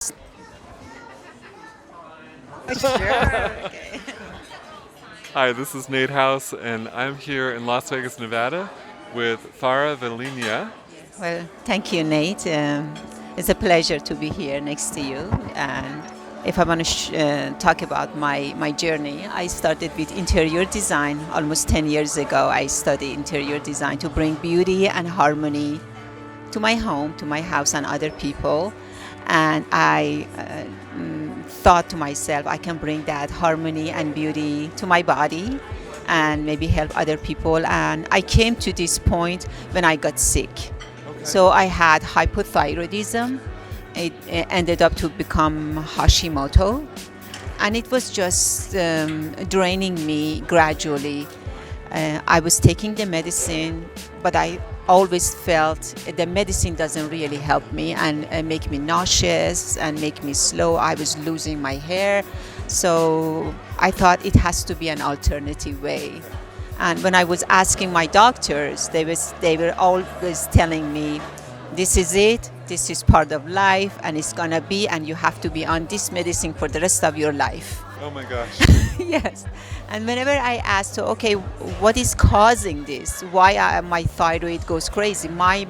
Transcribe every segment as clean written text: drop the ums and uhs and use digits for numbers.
Sure. Okay. Hi, this is Nate House, and I'm here in Las Vegas, Nevada with Fara. Well, thank you, Nate. It's a pleasure to be here next to you. And if I want to talk about my journey, I started with interior design almost 10 years ago. I studied interior design to bring beauty and harmony to my home, to my house, and other people. And I thought to myself, I can bring that harmony and beauty to my body and maybe help other people. And I came to this point when I got sick. So I had hypothyroidism. It ended up to become Hashimoto, and it was just draining me gradually. I was taking the medicine, but I always felt the medicine doesn't really help me and make me nauseous and make me slow. I was losing my hair, so I thought it has to be an alternative way. And when I was asking my doctors, they were always telling me, this is it, this is part of life, and it's gonna be, and you have to be on this medicine for the rest of your life. Oh my gosh. Yes. And whenever I asked, so, okay, what is causing this? Why my thyroid goes crazy? Why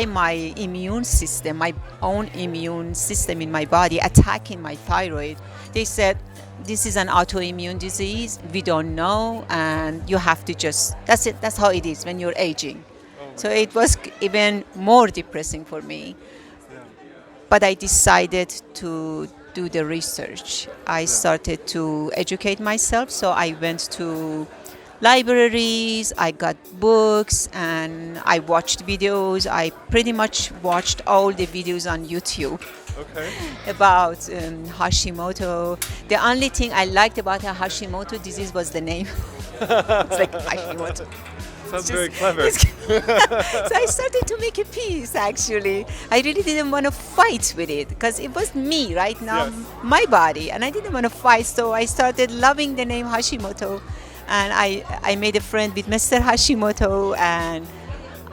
my immune system, my own immune system in my body attacking my thyroid? They said, this is an autoimmune disease. We don't know, and you have to just, that's it. That's how it is when you're aging. So it was even more depressing for me. But I decided to do the research. I started to educate myself, so I went to libraries, I got books, and I watched videos. I pretty much watched all the videos on YouTube Okay. about Hashimoto. The only thing I liked about the Hashimoto disease was the name. It's like Hashimoto. Sounds Just- very clever. So I started to make a peace, actually. I really didn't want to fight with it because it was me right now, Yes. my body, and I didn't want to fight. So I started loving the name Hashimoto, and I made a friend with Mr. Hashimoto, and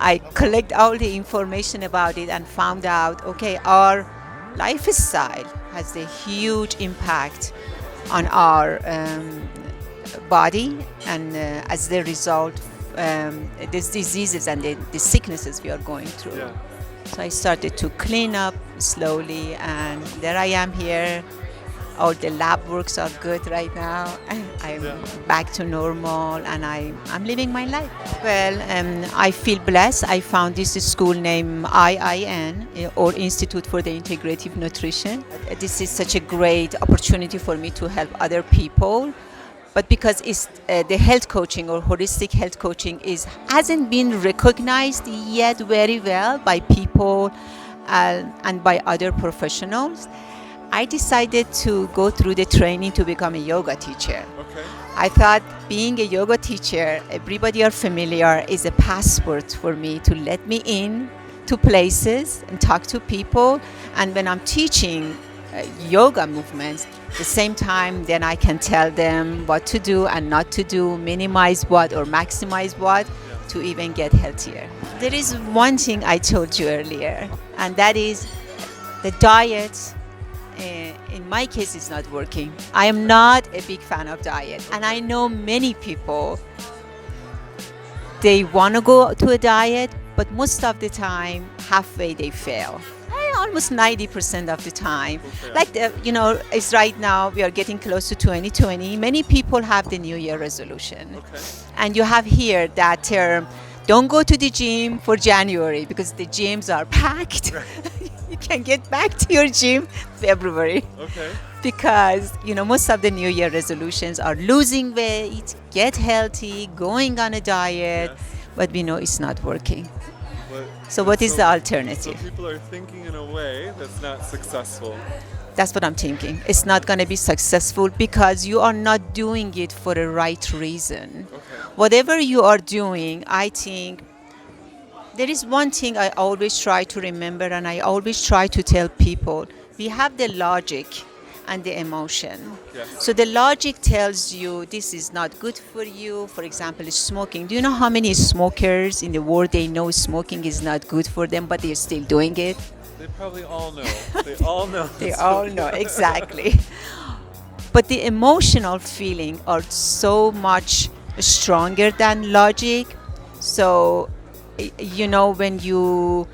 I collect all the information about it and found out, okay, our lifestyle has a huge impact on our body, and as the result, these diseases and the sicknesses we are going through. Yeah. So I started to clean up slowly, and there I am here. All the lab works are good right now. I'm back to normal, and I'm living my life. Well, I feel blessed. I found this school named IIN, or Institute for the Integrative Nutrition. This is such a great opportunity for me to help other people. But because it's the health coaching or holistic health coaching hasn't been recognized yet very well by people and by other professionals, I decided to go through the training to become a yoga teacher. Okay. I thought being a yoga teacher, everybody are familiar, is a passport for me to let me in to places and talk to people. And when I'm teaching yoga movements, the same time, then I can tell them what to do and not to do, minimize what or maximize what, to even get healthier. There is one thing I told you earlier, and that is the diet. In my case, is not working. I am not a big fan of diet, and I know many people, they want to go to a diet, but most of the time, halfway they fail. Almost 90% of the time. Like, it's right now, we are getting close to 2020. Many people have the New Year resolution. Okay. And you have here that term, don't go to the gym for January because the gyms are packed. You can get back to your gym February. Okay. Because, most of the New Year resolutions are losing weight, get healthy, going on a diet, Yes. but we know it's not working. But- So what is the So alternative? people are thinking in a way that's not successful. That's what I'm thinking. It's not going to be successful because you are not doing it for the right reason. Okay. Whatever you are doing, I think there is one thing I always try to remember, and I always try to tell people. We have the logic and the emotion. Yes. So the logic tells you this is not good for you. For example, smoking. Do you know how many smokers in the world, they know smoking is not good for them, but they're still doing it? They probably all know. They all know. They all know, exactly. But the emotional feeling are so much stronger than logic. So, when you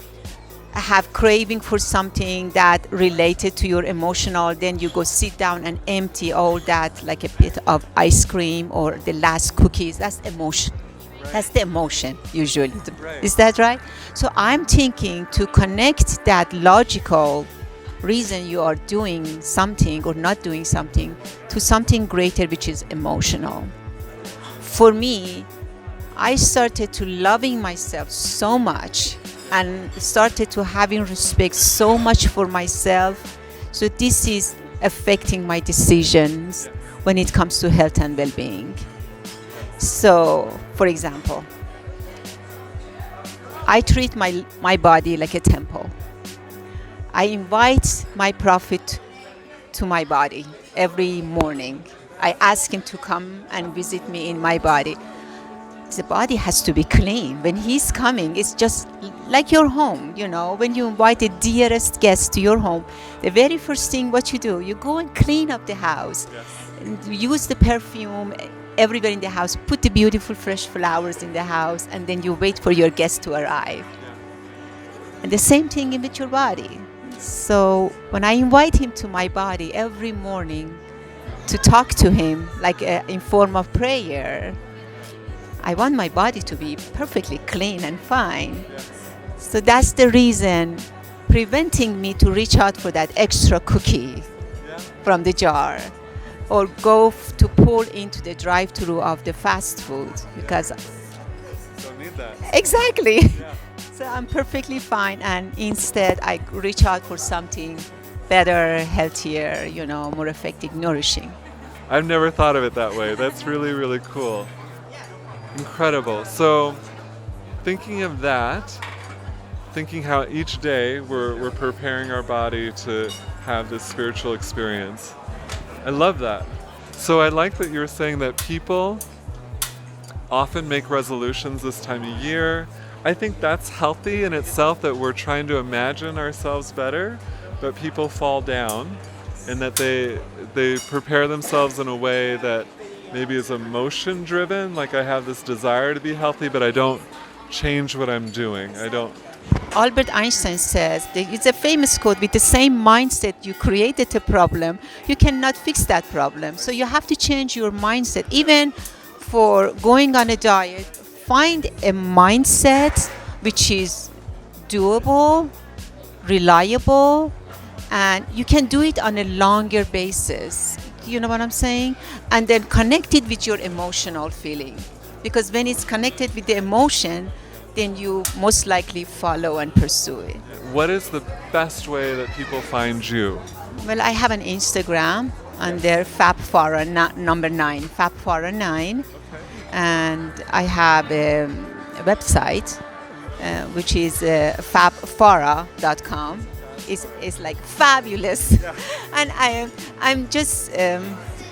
have craving for something that related to your emotional, then you go sit down and empty all that like a bit of ice cream or the last cookies. That's emotion. That's the emotion usually. Right. Is that right? So I'm thinking to connect that logical reason you are doing something or not doing something to something greater, which is emotional. For me, I started to loving myself so much and started to having respect so much for myself. So this is affecting my decisions when it comes to health and well-being. So, for example, I treat my body like a temple. I invite my prophet to my body every morning. I ask him to come and visit me in my body. The body has to be clean. When he's coming, it's just like your home, when you invite the dearest guest to your home, the very first thing what you do, you go and clean up the house, and use the perfume, everybody in the house, put the beautiful fresh flowers in the house, and then you wait for your guest to arrive. And the same thing with your body. So when I invite him to my body every morning to talk to him, like in form of prayer, I want my body to be perfectly clean and fine. So that's the reason preventing me to reach out for that extra cookie from the jar or go to pull into the drive-thru of the fast food because Don't need that. exactly. Yeah. So I'm perfectly fine, and instead I reach out for something better, healthier, more effective, nourishing. I've never thought of it that way. That's really, really cool. Incredible. So, thinking of that, thinking how each day we're preparing our body to have this spiritual experience. I love that. So I like that you're saying that people often make resolutions this time of year. I think that's healthy in itself, that we're trying to imagine ourselves better, but people fall down and that they prepare themselves in a way that maybe is emotion driven, like I have this desire to be healthy, but I don't change what I'm doing. I don't. Albert Einstein says, it's a famous quote, with the same mindset you created a problem, you cannot fix that problem. So you have to change your mindset. Even for going on a diet, find a mindset which is doable, reliable, and you can do it on a longer basis. You know what I'm saying? And then connect it with your emotional feeling. Because when it's connected with the emotion, then you most likely follow and pursue it. What is the best way that people find you? Well, I have an Instagram under Fab Fara number 9, Fab Fara 9, and I have a website which is fabfara.com. It's like fabulous, and I'm just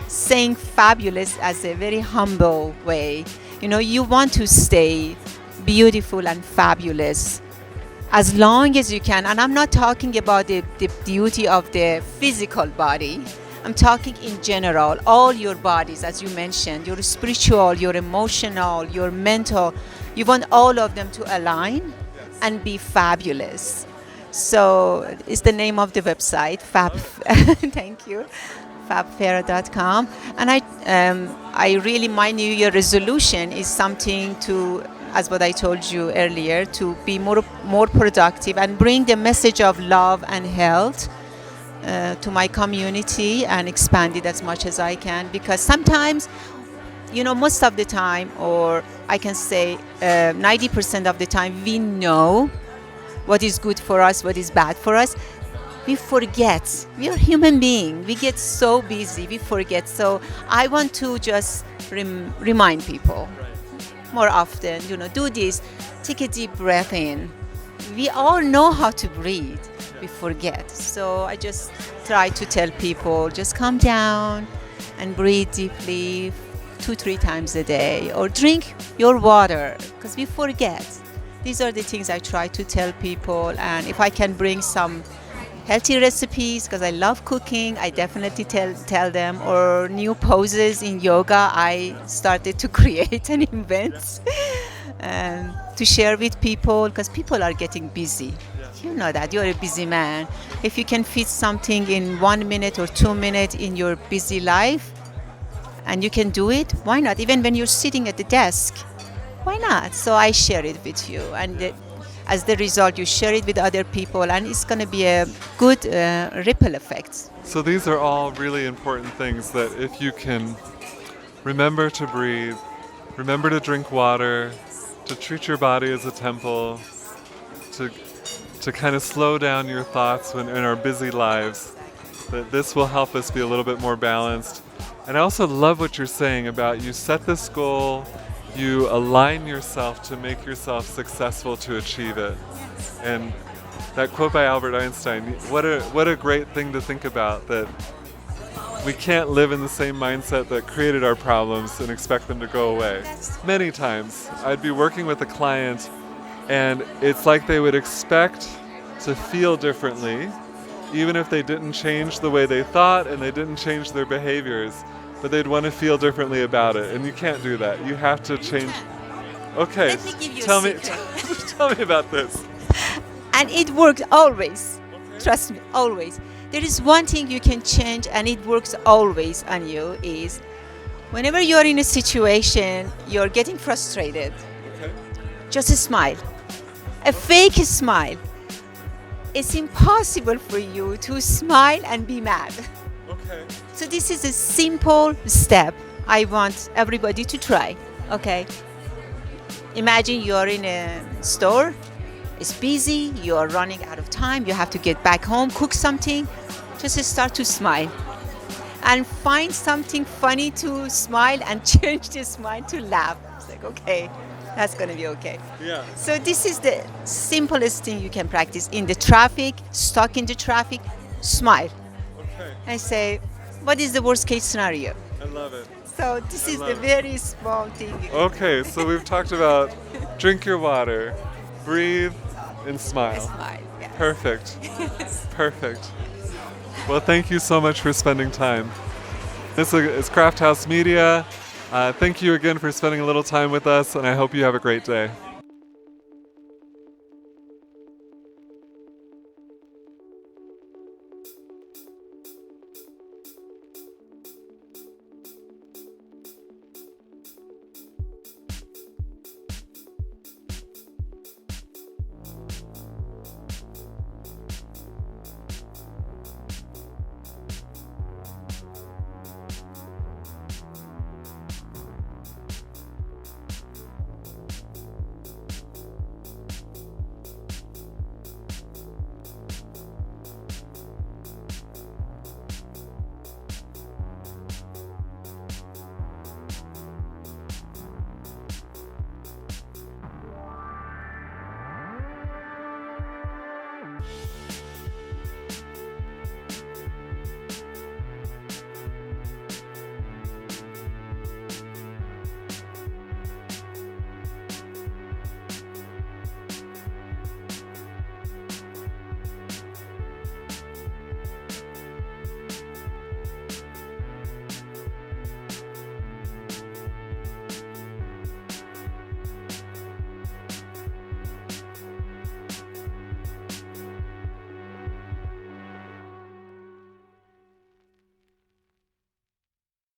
saying fabulous as a very humble way. You want to stay beautiful and fabulous as long as you can. And I'm not talking about the beauty of the physical body. I'm talking in general, all your bodies, as you mentioned, your spiritual, your emotional, your mental. You want all of them to align and be fabulous. So it's the name of the website, thank you, fabfara.com. And I really, my New Year resolution is something to, as what I told you earlier, to be more productive and bring the message of love and health to my community and expand it as much as I can. Because sometimes, most of the time, or I can say 90% of the time, we know what is good for us, what is bad for us. We forget. We are human beings. We get so busy, we forget. So I want to just remind people more often, do this, take a deep breath in. We all know how to breathe. We forget. So I just try to tell people, just calm down and breathe deeply 2-3 times a day, or drink your water, because we forget. These are the things I try to tell people, and if I can bring some healthy recipes, because I love cooking, I definitely tell them, or new poses in yoga I started to create and invent to share with people, because people are getting busy. You know that you're a busy man. If you can fit something in 1 minute or 2 minutes in your busy life and you can do it, why not? Even when you're sitting at the desk, why not? So I share it with you, and as the result, you share it with other people, and it's going to be a good ripple effect. So these are all really important things that if you can remember to breathe, remember to drink water, to treat your body as a temple, to kind of slow down your thoughts when in our busy lives, that this will help us be a little bit more balanced. And I also love what you're saying about you set this goal, you align yourself to make yourself successful to achieve it. And that quote by Albert Einstein, what a great thing to think about, that we can't live in the same mindset that created our problems and expect them to go away. Many times I'd be working with a client and it's like they would expect to feel differently even if they didn't change the way they thought and they didn't change their behaviors, but they'd want to feel differently about it, and you can't do that. You have to change. Okay, Let me give you tell a me secret. tell me about this. And it works always. Trust me, always. There is one thing you can change, and it works always on you, is whenever you're in a situation, you're getting frustrated, Okay. just smile. A fake smile. It's impossible for you to smile and be mad. Okay. So this is a simple step I want everybody to try. Okay. Imagine you're in a store, it's busy, you're running out of time, you have to get back home, cook something. Just start to smile and find something funny to smile and change the smile to laugh. It's like, okay, that's gonna be okay. Yeah. So this is the simplest thing you can practice. In the traffic, stuck in the traffic, smile Okay. and say, what is the worst case scenario? I love it. So this is love the it. very small thing. Okay, so we've talked about drink your water, breathe, and smile. Smile. Yeah. Perfect. Perfect. Well, thank you so much for spending time. This is Craft House Media. Thank you again for spending a little time with us, and I hope you have a great day.